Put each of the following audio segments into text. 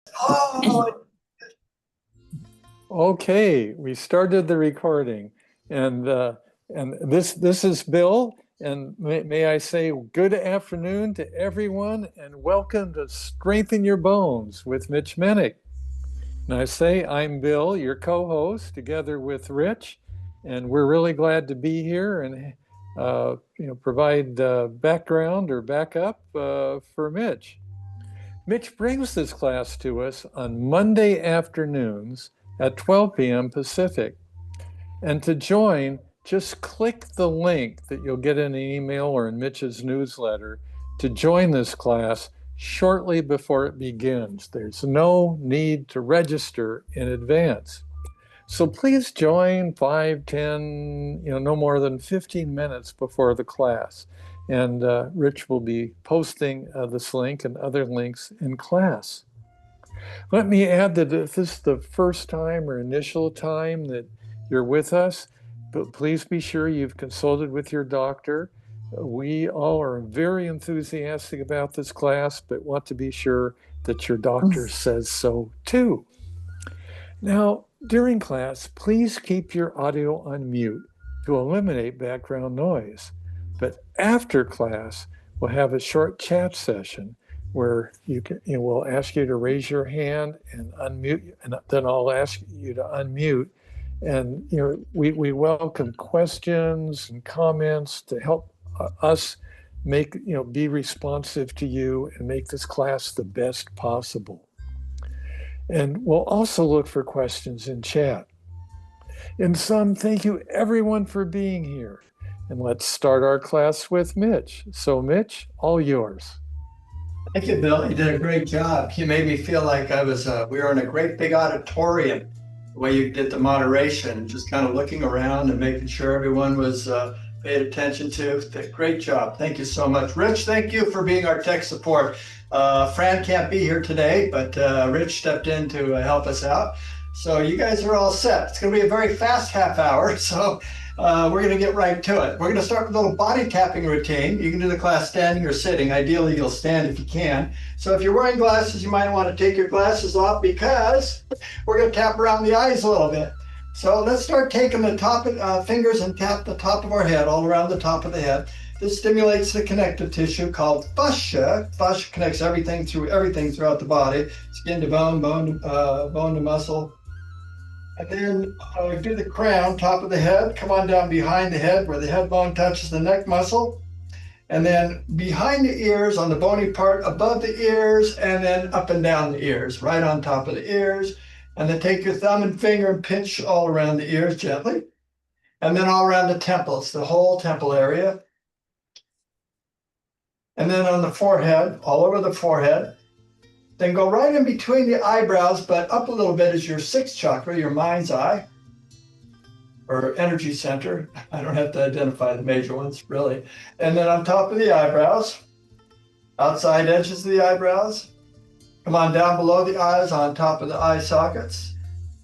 Oh, Okay, we started the recording, and this is Bill, and may I say good afternoon to everyone, and welcome to Strengthen Your Bones with Mitch Menick. And I say I'm Bill, your co-host, together with Rich, and we're really glad to be here and provide background or backup for Mitch. Mitch brings this class to us on Monday afternoons at 12 p.m. Pacific. And to join, just click the link that you'll get in an email or in Mitch's newsletter to join this class shortly before it begins. There's no need to register in advance. So please join 5, 10, no more than 15 minutes before the class. And Rich will be posting this link and other links in class. Let me add that if this is the first time or initial time that you're with us, but please be sure you've consulted with your doctor. We all are very enthusiastic about this class, but want to be sure that your doctor says so too. Now, during class, please keep your audio on mute to eliminate background noise. But after class, we'll have a short chat session where we'll ask you to raise your hand and unmute, and then I'll ask you to unmute. And we welcome questions and comments to help us be responsive to you and make this class the best possible. And we'll also look for questions in chat. In sum, thank you everyone for being here. And let's start our class with Mitch. So Mitch, all yours. thank you, Bill. You did a great job. You made me feel like we were in a great big auditorium, the way you did the moderation, just kind of looking around and making sure everyone was paid attention to. Great job. Thank you so much. Rich, thank you for being our tech support. Fran can't be here today, but Rich stepped in to help us out. So you guys are all set. It's going to be a very fast half hour. So we're going to get right to it. We're going to start with a little body tapping routine. You can do the class standing or sitting. Ideally, you'll stand if you can. So if you're wearing glasses, you might want to take your glasses off because we're going to tap around the eyes a little bit. So let's start taking the top fingers and tap the top of our head, all around the top of the head. This stimulates the connective tissue called fascia. Fascia connects everything throughout the body, skin to bone, bone to muscle. And then do the crown, top of the head, come on down behind the head where the head bone touches the neck muscle. And then behind the ears on the bony part above the ears, and then up and down the ears, right on top of the ears. And then take your thumb and finger and pinch all around the ears gently. And then all around the temples, the whole temple area. And then on the forehead, all over the forehead. Then go right in between the eyebrows, but up a little bit is your sixth chakra, your mind's eye, or energy center. I don't have to identify the major ones, really. And then on top of the eyebrows, outside edges of the eyebrows. Come on down below the eyes, on top of the eye sockets.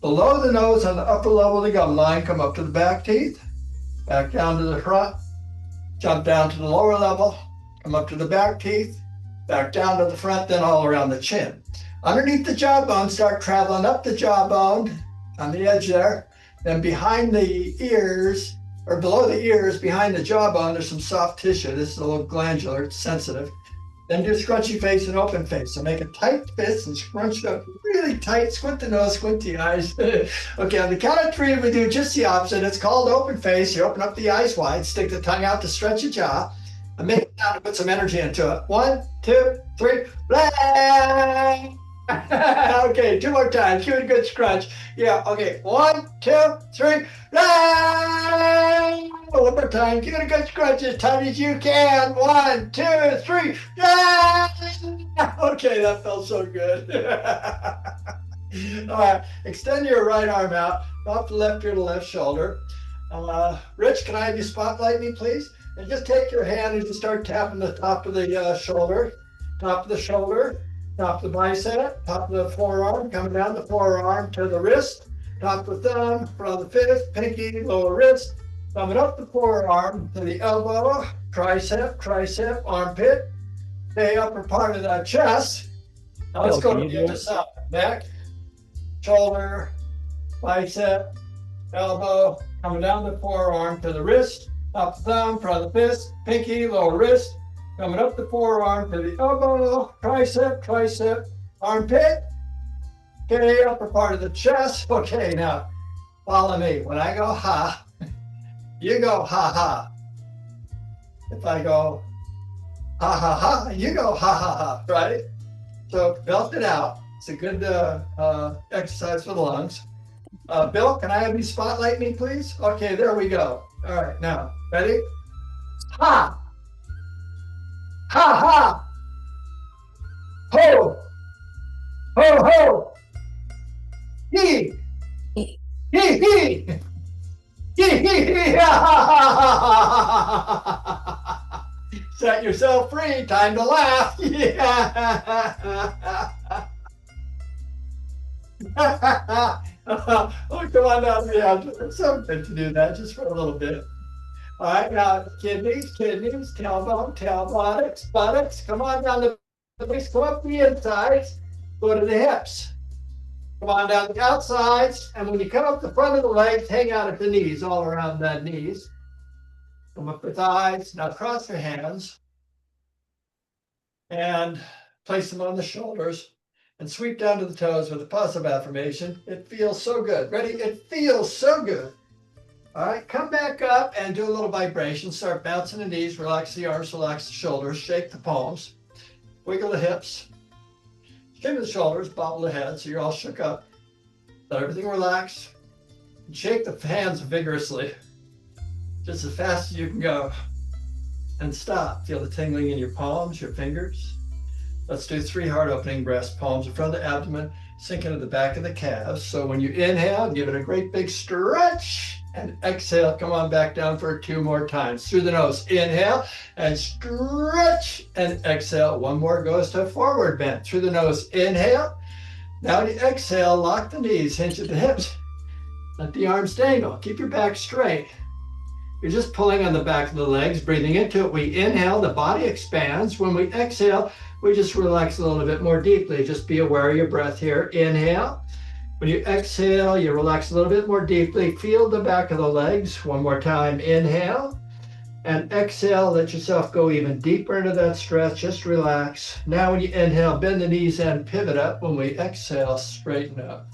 Below the nose on the upper level of the gum line, come up to the back teeth, back down to the front, jump down to the lower level, come up to the back teeth, back down to the front, then all around the chin. Underneath the jawbone, start traveling up the jawbone on the edge there. Then behind the ears, or below the ears, behind the jawbone, there's some soft tissue. This is a little glandular, it's sensitive. Then do scrunchy face and open face. So make a tight fist and scrunch it up really tight. Squint the nose, squint the eyes. Okay, on the count of three, we do just the opposite. It's called open face. You open up the eyes wide, stick the tongue out to stretch your jaw, and make it sound to put some energy into it. 1, 2, 3, blah! Okay, 2 more times. Give it a good scrunch. Yeah, okay. 1, 2, 3, blah! One more time. Give it a good scrunch as tight as you can. 1, 2, 3, blah! Okay, that felt so good. All right, extend your right arm out, off the left ear to left shoulder. Rich, can I have you spotlight me, please? And just take your hand and just start tapping the top of the shoulder, top of the shoulder, top of the bicep, top of the forearm, coming down the forearm to the wrist, top of the thumb, front of the fist, pinky, lower wrist, coming up the forearm to the elbow, tricep, armpit, the upper part of the chest. Now let's go to the other side. neck, shoulder, bicep, elbow, coming down the forearm to the wrist, up thumb, front of the fist, pinky, lower wrist, coming up the forearm to the elbow, tricep, tricep, armpit. Okay, upper part of the chest. Okay, now follow me. When I go ha, you go ha ha. If I go ha ha ha, you go ha ha ha, right? So belt it out. It's a good exercise for the lungs. Bill, can I have you spotlight me, please? Okay, there we go. All right, now, ready? Ha! Ha ha! Ho! Ho ho! Hee! Hee hee! Hee hee hee! Ha ha ha ha! Set yourself free. Time to laugh. Yeah. Oh, come on down. Yeah, it's so good to do that just for a little bit. All right, now kidneys, tailbone, buttocks, buttocks. Come on down the base, come up the insides, go to the hips. Come on down the outsides, and when you come up the front of the legs, hang out at the knees, all around the knees. Come up the thighs. Now cross your hands and place them on the shoulders and sweep down to the toes with a positive affirmation. It feels so good. Ready? It feels so good. All right, come back up and do a little vibration. Start bouncing the knees, relax the arms, relax the shoulders, shake the palms, wiggle the hips, shake the shoulders, bobble the head so you're all shook up. Let everything relax. And shake the hands vigorously, just as fast as you can go. And stop. Feel the tingling in your palms, your fingers. Let's do 3 heart opening breaths. Palms in front of the abdomen, sink into the back of the calves. So when you inhale, give it a great big stretch, and exhale, come on back down for 2 more times. Through the nose, inhale and stretch, and exhale. 1 more goes to forward bend. Through the nose, inhale. Now to exhale, lock the knees, hinge at the hips. Let the arms dangle. Keep your back straight. You're just pulling on the back of the legs, breathing into it. We inhale, the body expands. When we exhale, we just relax a little bit more deeply. Just be aware of your breath here. Inhale. When you exhale, you relax a little bit more deeply. Feel the back of the legs. 1 more time. Inhale. And exhale, let yourself go even deeper into that stretch. Just relax. Now when you inhale, bend the knees and pivot up. When we exhale, straighten up.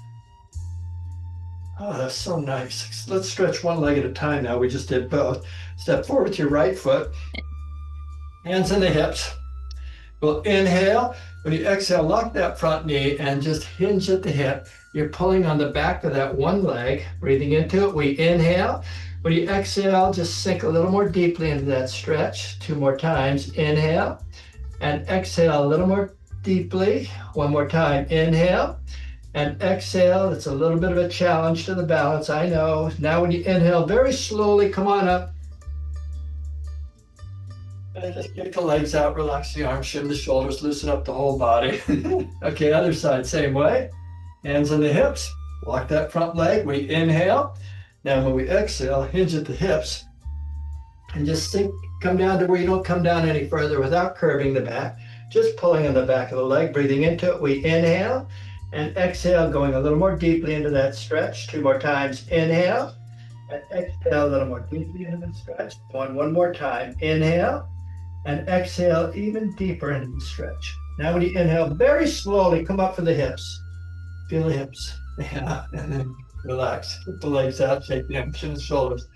Oh, that's so nice. Let's stretch one leg at a time now. We just did both. Step forward with your right foot. Hands in the hips. We'll inhale. When you exhale, lock that front knee and just hinge at the hip. You're pulling on the back of that one leg. Breathing into it, we inhale. When you exhale, just sink a little more deeply into that stretch. 2 more times. Inhale. And exhale a little more deeply. 1 more time. Inhale. And exhale. It's a little bit of a challenge to the balance, I know. Now when you inhale, very slowly, come on up. And just kick the legs out, relax the arms, shim the shoulders, loosen up the whole body. Okay, other side, same way. Hands on the hips, lock that front leg. We inhale. Now when we exhale, hinge at the hips. And just sink, come down to where you don't come down any further without curving the back. Just pulling on the back of the leg, breathing into it. We inhale. And exhale, going a little more deeply into that stretch. 2 more times. Inhale. And exhale a little more deeply into the stretch. One more time. Inhale. And exhale even deeper into the stretch. Now when you inhale, very slowly come up for the hips. Feel the hips. Yeah, and then relax. Put the legs out, shake the arms and the shoulders.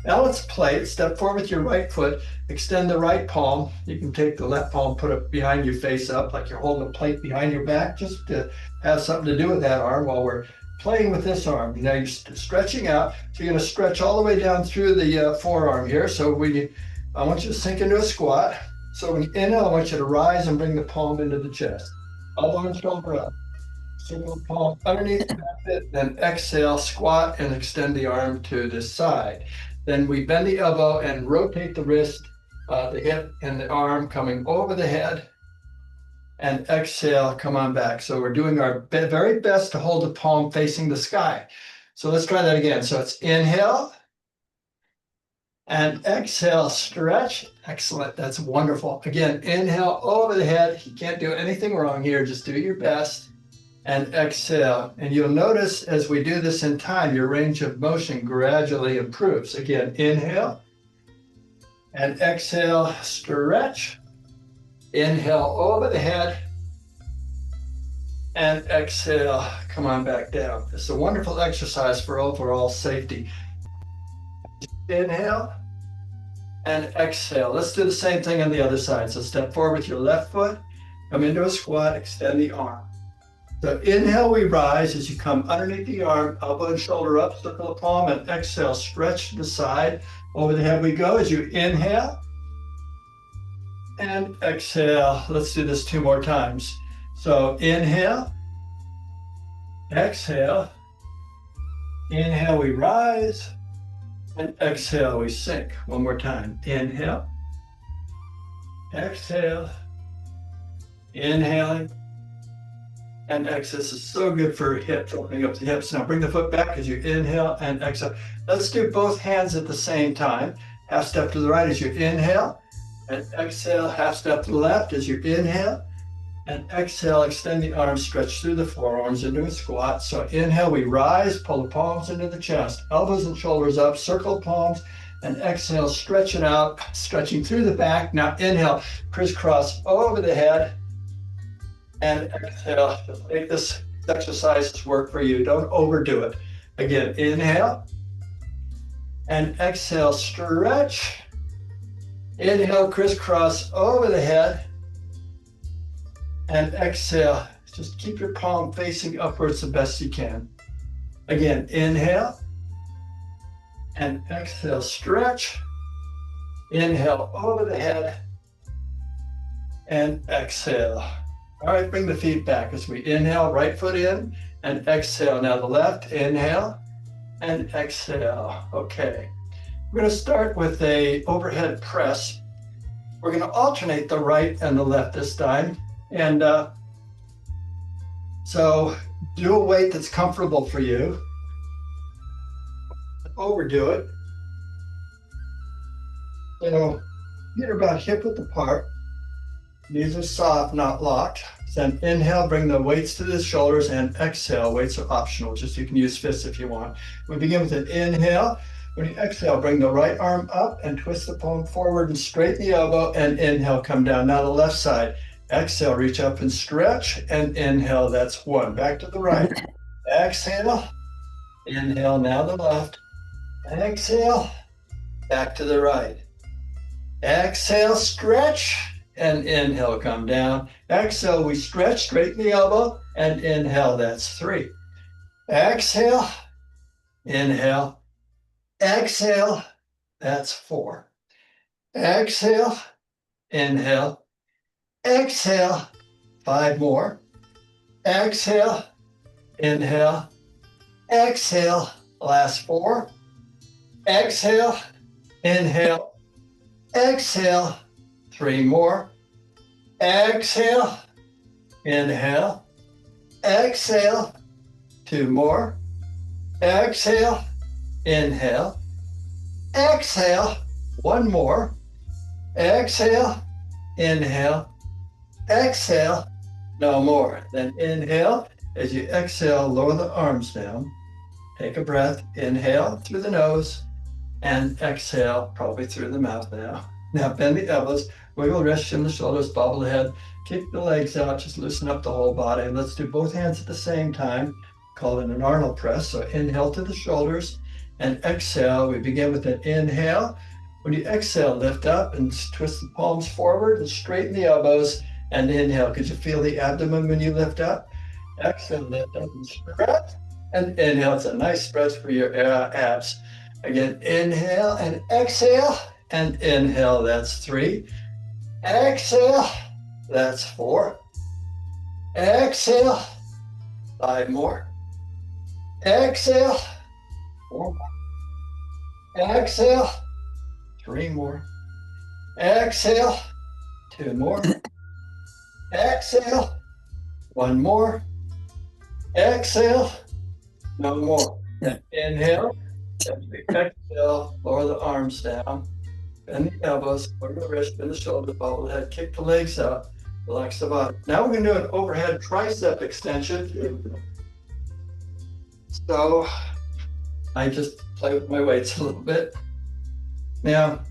Now let's plate. Step forward with your right foot. Extend the right palm. You can take the left palm, put it behind your face up like you're holding a plate behind your back, just to have something to do with that arm while we're playing with this arm. Now you're stretching out. So you're going to stretch all the way down through the forearm here. So I want you to sink into a squat. So when you inhale, I want you to rise and bring the palm into the chest. Elbow and shoulder up. Circle the palm underneath the then exhale, squat, and extend the arm to the side. Then we bend the elbow and rotate the wrist, the hip, and the arm coming over the head. And exhale, come on back. So we're doing our very best to hold the palm facing the sky. So let's try that again. So it's inhale. And exhale, stretch. Excellent. That's wonderful. Again, inhale over the head. You can't do anything wrong here. Just do your best. and exhale. And you'll notice as we do this in time, your range of motion gradually improves. Again, inhale and exhale, stretch. Inhale over the head and exhale, come on back down. It's a wonderful exercise for overall safety. Inhale and exhale. Let's do the same thing on the other side. So step forward with your left foot, come into a squat, extend the arm. So inhale, we rise as you come underneath the arm, elbow and shoulder up, circle the palm, and exhale, stretch to the side. Over the head we go as you inhale and exhale. Let's do this 2 more times. So inhale, exhale, inhale, we rise, and exhale, we sink. 1 more time. Inhale, exhale, inhaling, and exhale. This is so good for hips, opening up the hips. Now bring the foot back as you inhale and exhale. Let's do both hands at the same time. Half step to the right as you inhale, and exhale, half step to the left as you inhale, and exhale, extend the arms, stretch through the forearms into a squat. So inhale, we rise, pull the palms into the chest, elbows and shoulders up, circle palms, and exhale, stretch it out, stretching through the back. Now inhale, crisscross over the head, and exhale. Make this exercise work for you. Don't overdo it. Again, inhale, and exhale, stretch. Inhale, crisscross over the head, and exhale. Just keep your palm facing upwards the best you can. Again, inhale and exhale, stretch. Inhale over the head and exhale. All right, bring the feet back as we inhale, right foot in and exhale. Now the left, inhale and exhale. Okay, we're going to start with a overhead press. We're going to alternate the right and the left this time. And so do a weight that's comfortable for you. Overdo it. You know, feet are about hip width apart. Knees are soft, not locked. Then inhale, bring the weights to the shoulders, and exhale. Weights are optional, just you can use fists if you want. We begin with an inhale. When you exhale, bring the right arm up and twist the palm forward and straighten the elbow, and inhale, come down. Now the left side. Exhale, reach up and stretch, and inhale, that's 1. Back to the right. Exhale, inhale, now the left. Exhale, back to the right. Exhale, stretch, and inhale, come down. Exhale, we stretch, straighten the elbow, and inhale, that's 3. Exhale, inhale, exhale, that's 4. Exhale, inhale, exhale, 5 more. Exhale, inhale, exhale, last 4. Exhale, inhale, exhale, 3 more. Exhale, inhale, exhale, 2 more. Exhale, inhale, exhale, 1 more. Exhale, inhale, exhale, no more. Then inhale. As you exhale, lower the arms down. Take a breath. Inhale through the nose and exhale, probably through the mouth now. Now bend the elbows, wiggle wrists, shim the shoulders, bobble the head, kick the legs out, just loosen up the whole body. And let's do both hands at the same time. Call it an Arnold press. So inhale to the shoulders and exhale. We begin with an inhale. When you exhale, lift up and twist the palms forward and straighten the elbows and inhale. Could you feel the abdomen when you lift up? Exhale, lift up and stretch. And inhale. It's a nice stretch for your abs. Again, inhale and exhale. And inhale, that's 3. Exhale, that's 4. Exhale, 5 more. Exhale, 4 more. Exhale, 3 more. Exhale, 2 more. Exhale, 1 more. Exhale, no more. Inhale, exhale, lower the arms down. Bend the elbows, lower the wrist, bend the shoulder, bobble the head, kick the legs out. Relax the body. Now we're going to do an overhead tricep extension. So I just play with my weights a little bit. Now,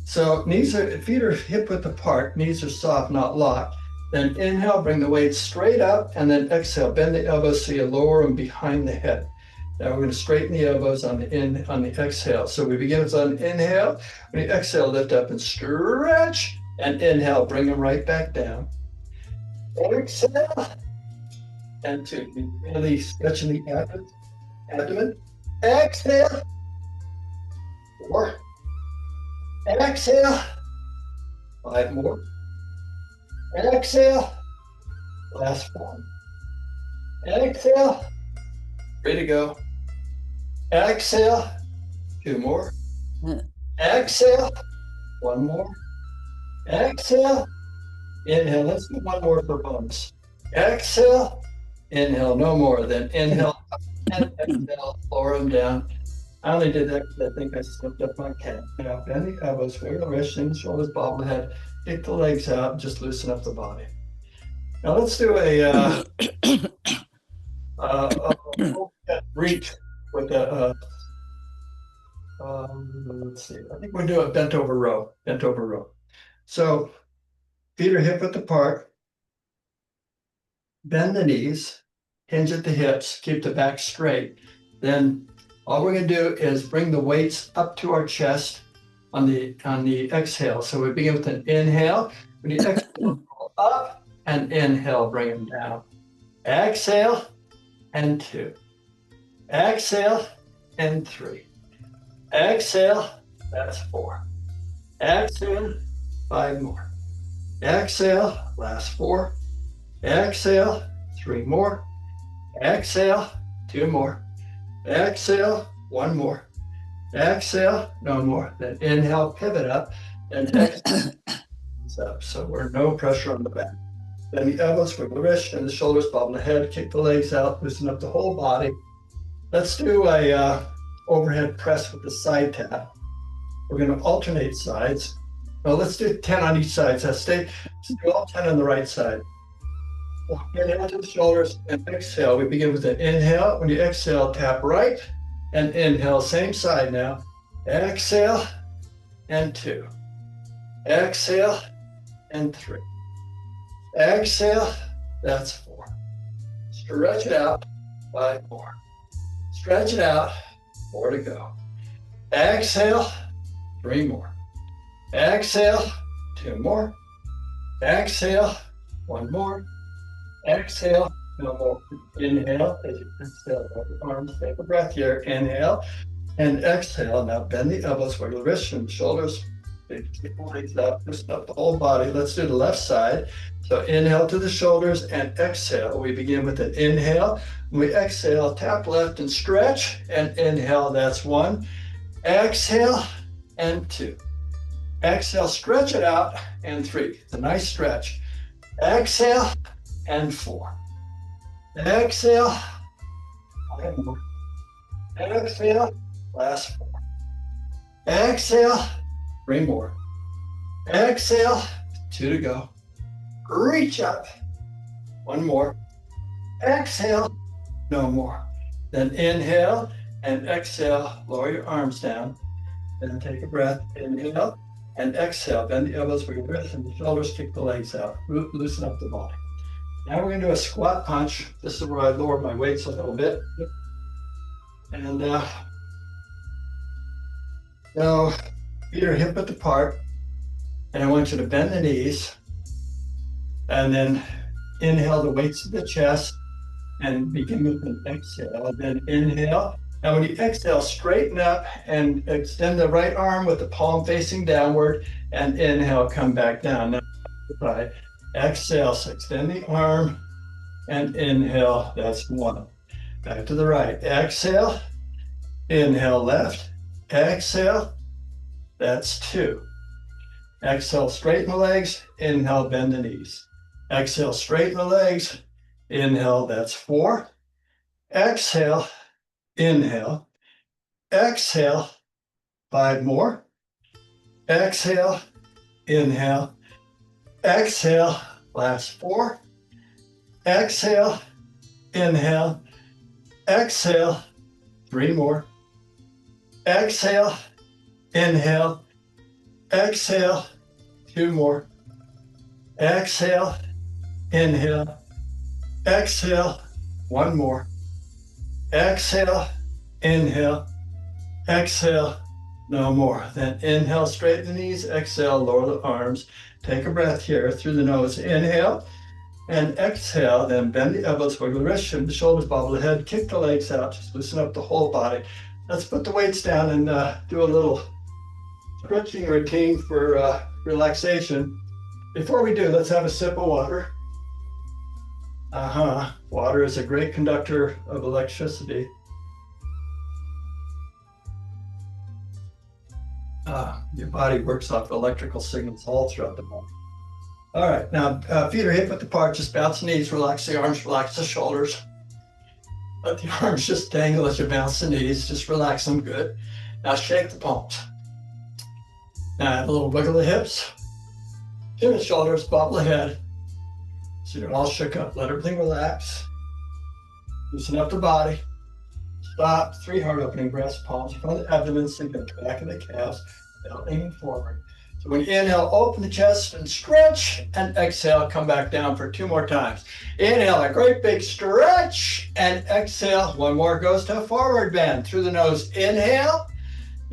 so feet are hip width apart, knees are soft, not locked. Then inhale, bring the weights straight up, and then exhale, bend the elbows so you lower them behind the head. Now we're going to straighten the elbows on the exhale. So we begin with an inhale. When you exhale, lift up and stretch, and inhale, bring them right back down. Exhale, and two. Really stretching the abdomen. Exhale. 4. Exhale. 5 more. Exhale. Last 1. Exhale. 3 to go. Exhale. 2 more. Exhale. 1 more. Exhale. Inhale. Let's do 1 more for bonus. Exhale. Inhale. No more. Then inhale and exhale. Lower them down. I only did that because I think I slipped up my cat. Now bend the elbows, wiggle the wrists, in the shoulders, bob the head, kick the legs out, and just loosen up the body. Now let's do a reach with a, let's see, I think we'll do a bent over row, So feet are hip width apart, bend the knees, hinge at the hips, keep the back straight. Then all we're going to do is bring the weights up to our chest on the exhale. So we begin with an inhale. When you exhale, up and inhale, bring them down. Exhale and 2. Exhale and 3. Exhale, that's 4. Exhale, 5 more. Exhale, last 4. Exhale, 3 more. Exhale, 2 more. Exhale, 1 more. Exhale, no more. Then inhale, pivot up, and exhale up. So we're no pressure on the back. Then the elbows, wiggle the wrists, and the shoulders, bob the head, kick the legs out, loosen up the whole body. Let's do a overhead press with the side tap. We're going to alternate sides. Well, let's do 10 on each side. So let's do all 10 on the right side. Inhale to the shoulders and exhale. We begin with an inhale. When you exhale, tap right and inhale. Same side now. Exhale and 2. Exhale and 3. Exhale, that's 4. Stretch it out, 5 more. Stretch it out, 4 to go. Exhale, 3 more. Exhale, 2 more. Exhale, 1 more. Exhale, no more. Inhale, as you exhale, arms, take a breath here. Inhale and exhale. Now bend the elbows, wiggle the wrists and the shoulders. Kick the legs up, loosen up the whole body. Let's do the left side. So inhale to the shoulders and exhale. We begin with an inhale. When we exhale, tap left and stretch. And inhale, that's 1. Exhale and 2. Exhale, stretch it out, and 3. It's a nice stretch. Exhale and 4. Exhale, 5 more. Exhale, last 4. Exhale, 3 more. Exhale, 2 to go. Reach up. 1 more. Exhale, no more. Then inhale and exhale, lower your arms down. Then take a breath, inhale and exhale. Bend the elbows, wiggle the wrists and the shoulders, kick the legs out. Loosen up the body. Now we're going to do a squat punch. This is where I lower my weights a little bit. And now feet are hip width apart. And I want you to bend the knees. And then inhale the weights to the chest. And begin with an exhale. And then inhale. Now when you exhale, straighten up and extend the right arm with the palm facing downward. And inhale, come back down. Now, right. Exhale, so extend the arm and inhale, that's 1. Back to the right, exhale, inhale left, exhale, that's 2. Exhale, straighten the legs, inhale, bend the knees. Exhale, straighten the legs, inhale, that's 4. Exhale, inhale, exhale, 5 more. Exhale, inhale, Exhale, last 4. Exhale, inhale. Exhale, 3 more. Exhale, inhale. Exhale, 2 more. Exhale, inhale. Exhale, 1 more. Exhale, inhale. Exhale, no more. Then inhale, straighten the knees. Exhale, lower the arms. Take a breath here through the nose. Inhale and exhale. Then bend the elbows, wiggle the wrists, shift the shoulders, bobble the head, kick the legs out. Just loosen up the whole body. Let's put the weights down and do a little stretching routine for relaxation. Before we do, let's have a sip of water. Water is a great conductor of electricity. Your body works off electrical signals all throughout the body. All right, now feet are hip width apart, just bounce the knees, relax the arms, relax the shoulders. Let the arms just dangle as you bounce the knees, just relax them good. Now shake the palms. Now have a little wiggle of the hips, chin the shoulders, bobble the head. So you're all shook up, let everything relax. Loosen up the body. Stop, 3 heart opening breaths, palms in front of the abdomen, sink at the back of the calves, belt leaning forward. So when you inhale, open the chest and stretch, and exhale, come back down for 2 more times. Inhale, a great big stretch, and exhale, 1 more goes to a forward bend. Through the nose, inhale.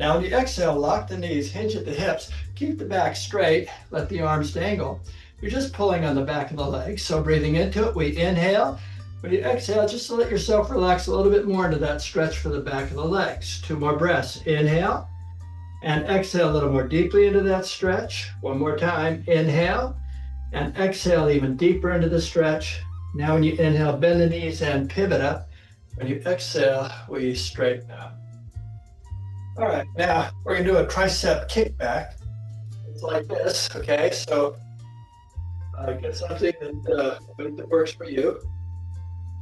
Now when you exhale, lock the knees, hinge at the hips, keep the back straight, let the arms dangle. You're just pulling on the back of the legs, so breathing into it, we inhale. When you exhale, just to let yourself relax a little bit more into that stretch for the back of the legs. 2 more breaths. Inhale and exhale a little more deeply into that stretch. 1 more time. Inhale and exhale even deeper into the stretch. Now when you inhale, bend the knees and pivot up. When you exhale, we straighten up. All right, now we're gonna do a tricep kickback. It's like this, okay? So get something that works for you.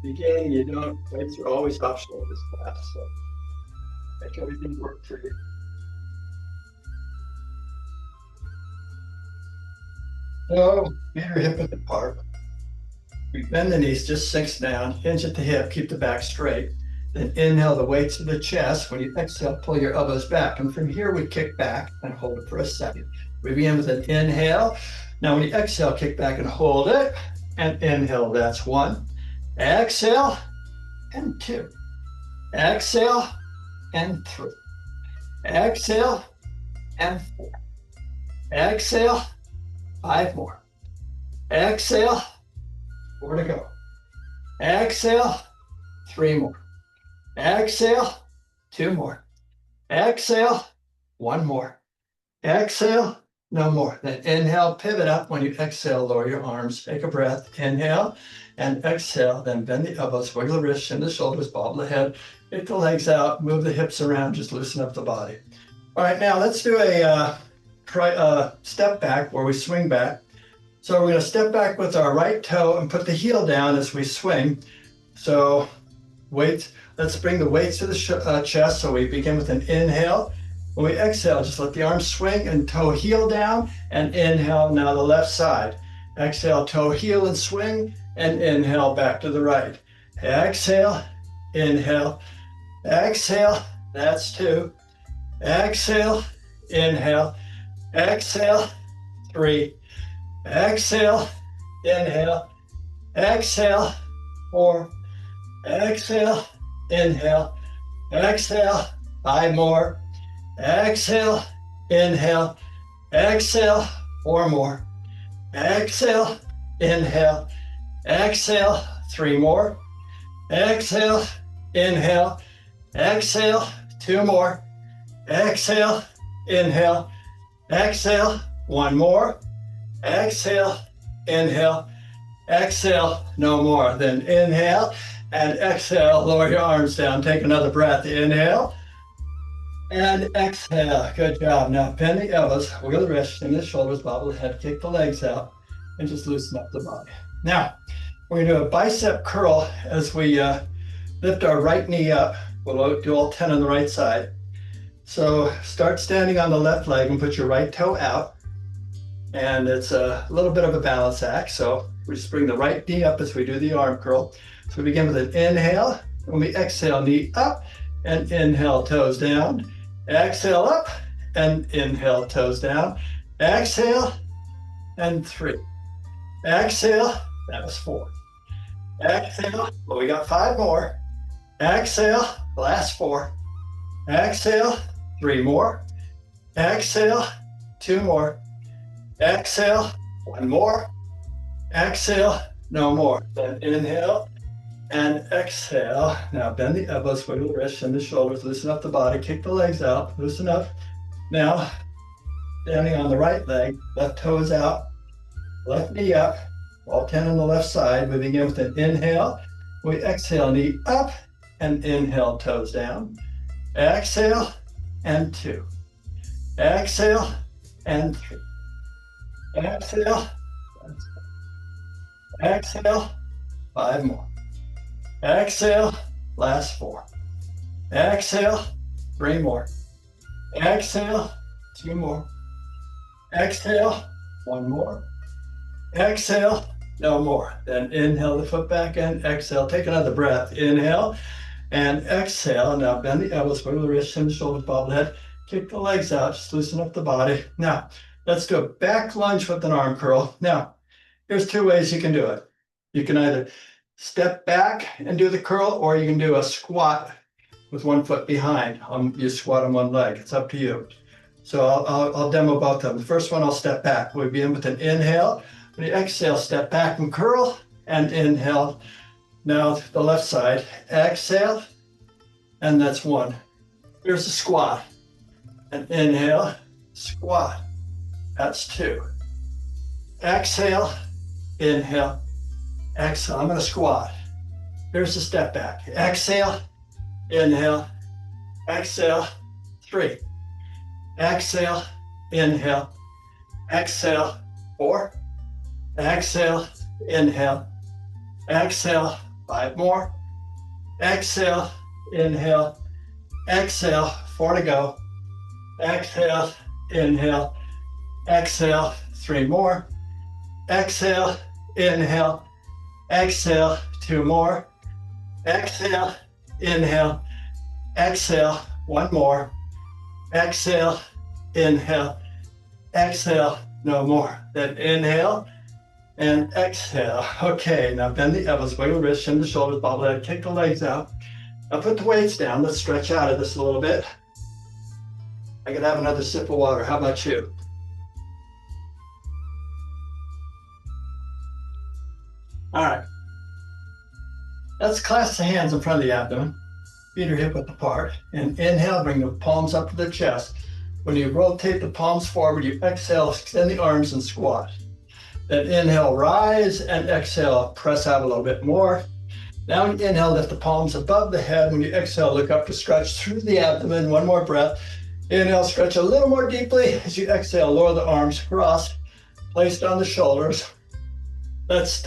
Beginning, you don't, weights are always optional in this class, so make everything work for you. So, feet are hip width apart. We bend the knees, just sinks down, hinge at the hip, keep the back straight. Then inhale the weights to the chest. When you exhale, pull your elbows back. And from here, we kick back and hold it for a second. We begin with an inhale. Now, when you exhale, kick back and hold it. And inhale, that's 1. Exhale, and 2. Exhale, and 3. Exhale, and 4. Exhale, 5 more. Exhale, 4 to go. Exhale, 3 more. Exhale, 2 more. Exhale, 1 more. Exhale, no more. Then inhale, pivot up. When you exhale, lower your arms. Take a breath. Inhale and exhale. Then bend the elbows, wiggle the wrists, shin the shoulders, bobble the head, kick the legs out, move the hips around, just loosen up the body. All right, now let's do a step back where we swing back. So we're going to step back with our right toe and put the heel down as we swing. So let's bring the weights to the chest. So we begin with an inhale. When we exhale, just let the arms swing and toe heel down and inhale. Now the left side. Exhale, toe heel and swing and inhale back to the right. Exhale, inhale, exhale, that's 2. Exhale, inhale, exhale, 3. Exhale, inhale, exhale, 4. Exhale, inhale, exhale, 5 more. Exhale, inhale, exhale, 4 more. Exhale, inhale, exhale, 3 more. Exhale, inhale, exhale, 2 more. Exhale, inhale, exhale, 1 more. Exhale, inhale, exhale, no more. Then inhale and exhale, lower your arms down. Take another breath. Inhale and exhale. Good job. Now bend the elbows, wiggle the wrists, shin the shoulders, bobble the head, kick the legs out, and just loosen up the body. Now, we're going to do a bicep curl as we lift our right knee up. We'll do all 10 on the right side. So start standing on the left leg and put your right toe out. And it's a little bit of a balance act. So we just bring the right knee up as we do the arm curl. So we begin with an inhale. When we exhale, knee up, and inhale, toes down. Exhale up, and inhale, toes down. Exhale, and 3. Exhale, that was 4. Exhale, well, we got 5 more. Exhale, last 4. Exhale, 3 more. Exhale, 2 more. Exhale, 1 more. Exhale, no more. Then inhale and exhale. Now bend the elbows, wiggle the wrists and the shoulders, loosen up the body, kick the legs out, loosen up. Now, standing on the right leg, left toe is out, left knee up, all 10 on the left side. We begin with an inhale. We exhale, knee up, and inhale, toes down. Exhale, and 2. Exhale, and 3. Exhale. Exhale, 5 more. Exhale, last 4. Exhale, 3 more. Exhale, 2 more. Exhale, 1 more. Exhale, no more. Then inhale the foot back in, exhale, take another breath. Inhale and exhale. Now bend the elbows, wiggle the wrists, shim the shoulders, bob the head, kick the legs out, just loosen up the body. Now, let's do a back lunge with an arm curl. Now, here's 2 ways you can do it. You can either step back and do the curl, or you can do a squat with 1 foot behind. You squat on 1 leg. It's up to you. So I'll demo both of them. The first one, I'll step back. We'll begin with an inhale. When you exhale, step back and curl, and inhale. Now the left side. Exhale, and that's 1. Here's the squat. And inhale, squat. That's 2. Exhale, inhale, exhale. I'm going to squat. Here's the step back. Exhale, inhale, exhale, 3. Exhale, inhale, exhale, 4. Exhale, inhale, exhale, 5 more. Exhale, inhale, exhale, 4 to go. Exhale, inhale, exhale, 3 more. Exhale, inhale, exhale, 2 more. Exhale, inhale, exhale, 1 more. Exhale, inhale, exhale, no more. Then inhale and exhale. Okay, now bend the elbows, wiggle the wrists, shim the shoulders, bob the head, kick the legs out. Now put the weights down. Let's stretch out of this a little bit. I could have another sip of water. How about you? All right. Let's clasp the hands in front of the abdomen. Feet are hip width apart. And inhale, bring the palms up to the chest. When you rotate the palms forward, you exhale, extend the arms and squat. Then inhale, rise, and exhale, press out a little bit more. Now when you inhale, lift the palms above the head. When you exhale, look up to stretch through the abdomen. 1 more breath. Inhale, stretch a little more deeply. As you exhale, lower the arms, cross, placed on the shoulders. Let's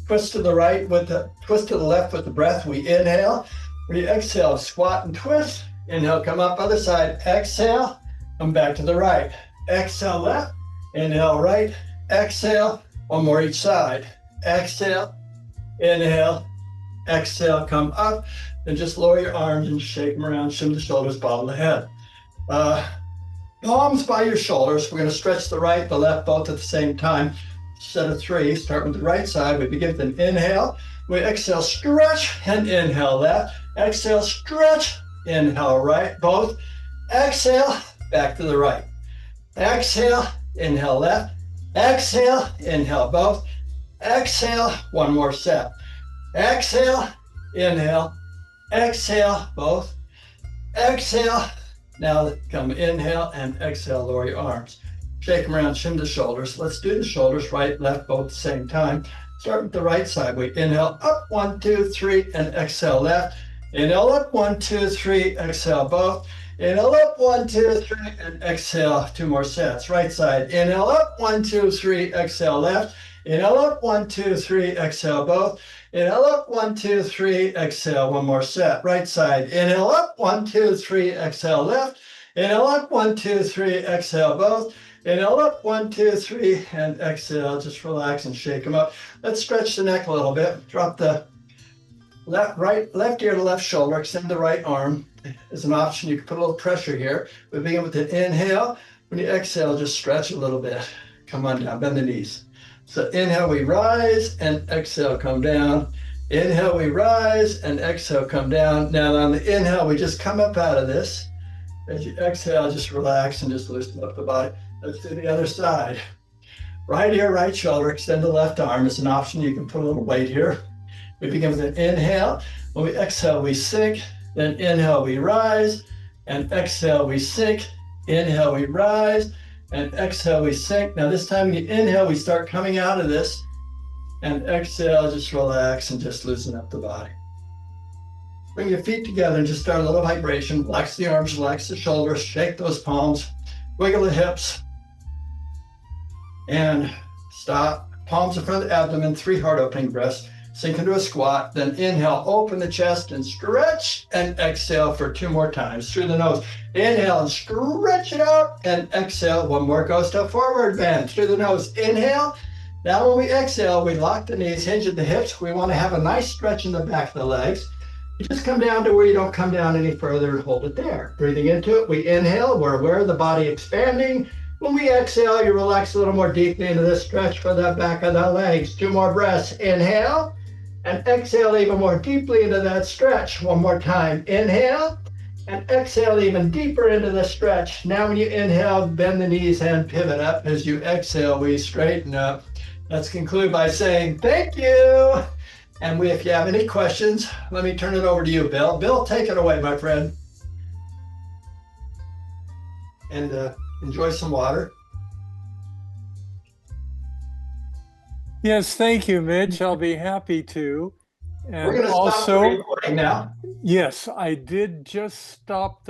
twist to the right with the twist to the left with the breath. We inhale. When you exhale, squat and twist. Inhale, come up other side. Exhale, come back to the right. Exhale left. Inhale right. Exhale. 1 more each side. Exhale. Inhale. Exhale. Come up. Then just lower your arms and shake them around. Shim the shoulders, bob the head. Palms by your shoulders. We're going to stretch the right, the left, both at the same time. Set of 3. Start with the right side. We begin with an inhale. We exhale, stretch, and inhale left. Exhale, stretch, inhale right, both. Exhale, back to the right. Exhale, inhale left. Exhale, inhale both. Exhale, 1 more set. Exhale, inhale. Exhale, both. Exhale. Now come inhale and exhale, lower your arms. Shake them around, shim the shoulders. Let's do the shoulders, right, left, both at the same time. Start with the right side. We inhale up, 1, 2, 3, and exhale left. Inhale up, 1, 2, 3, exhale both. Inhale up, 1, 2, 3, and exhale, 2 more sets. Right side, inhale up, 1, 2, 3, exhale left. Inhale up, 1, 2, 3, exhale both. Inhale up, 1, 2, 3, exhale, 1 more set. Right side, inhale up, 1, 2, 3, exhale left. Inhale up, 1, 2, 3, exhale both. Inhale up, 1, 2, 3, and exhale. Just relax and shake them up. Let's stretch the neck a little bit. Drop the left ear to left shoulder, extend the right arm. As an option, you can put a little pressure here. We begin with an inhale. When you exhale, just stretch a little bit. Come on down, bend the knees. So inhale, we rise, and exhale, come down. Inhale, we rise, and exhale, come down. Now on the inhale, we just come up out of this. As you exhale, just relax and just loosen up the body. Let's do the other side. Right ear, right shoulder, extend the left arm. As an option, you can put a little weight here. We begin with an inhale. When we exhale, we sink. Then inhale, we rise. And exhale, we sink. Inhale, we rise. And exhale, we sink. Now this time, when you inhale, we start coming out of this. And exhale, just relax and just loosen up the body. Bring your feet together and just start a little vibration. Relax the arms, relax the shoulders, shake those palms, wiggle the hips. And stop. Palms in front of the abdomen, 3 heart opening breaths. Sink into a squat, then inhale, open the chest and stretch, and exhale for 2 more times through the nose. Inhale and stretch it out, and exhale. 1 more, go step forward, bend through the nose. Inhale. Now when we exhale, we lock the knees, hinge at the hips. We want to have a nice stretch in the back of the legs. You just come down to where you don't come down any further and hold it there. Breathing into it, we inhale, we're aware of the body expanding. When we exhale, you relax a little more deeply into the stretch for the back of the legs. 2 more breaths. Inhale. And exhale even more deeply into that stretch. 1 more time. Inhale and exhale even deeper into the stretch. Now when you inhale, bend the knees and pivot up. As you exhale, we straighten up. Let's conclude by saying thank you. And if you have any questions, let me turn it over to you, Bill. Bill, take it away, my friend. And enjoy some water. Yes, thank you, Mitch. I'll be happy to. And We're going to stop the recording now. Yes, I did just stop the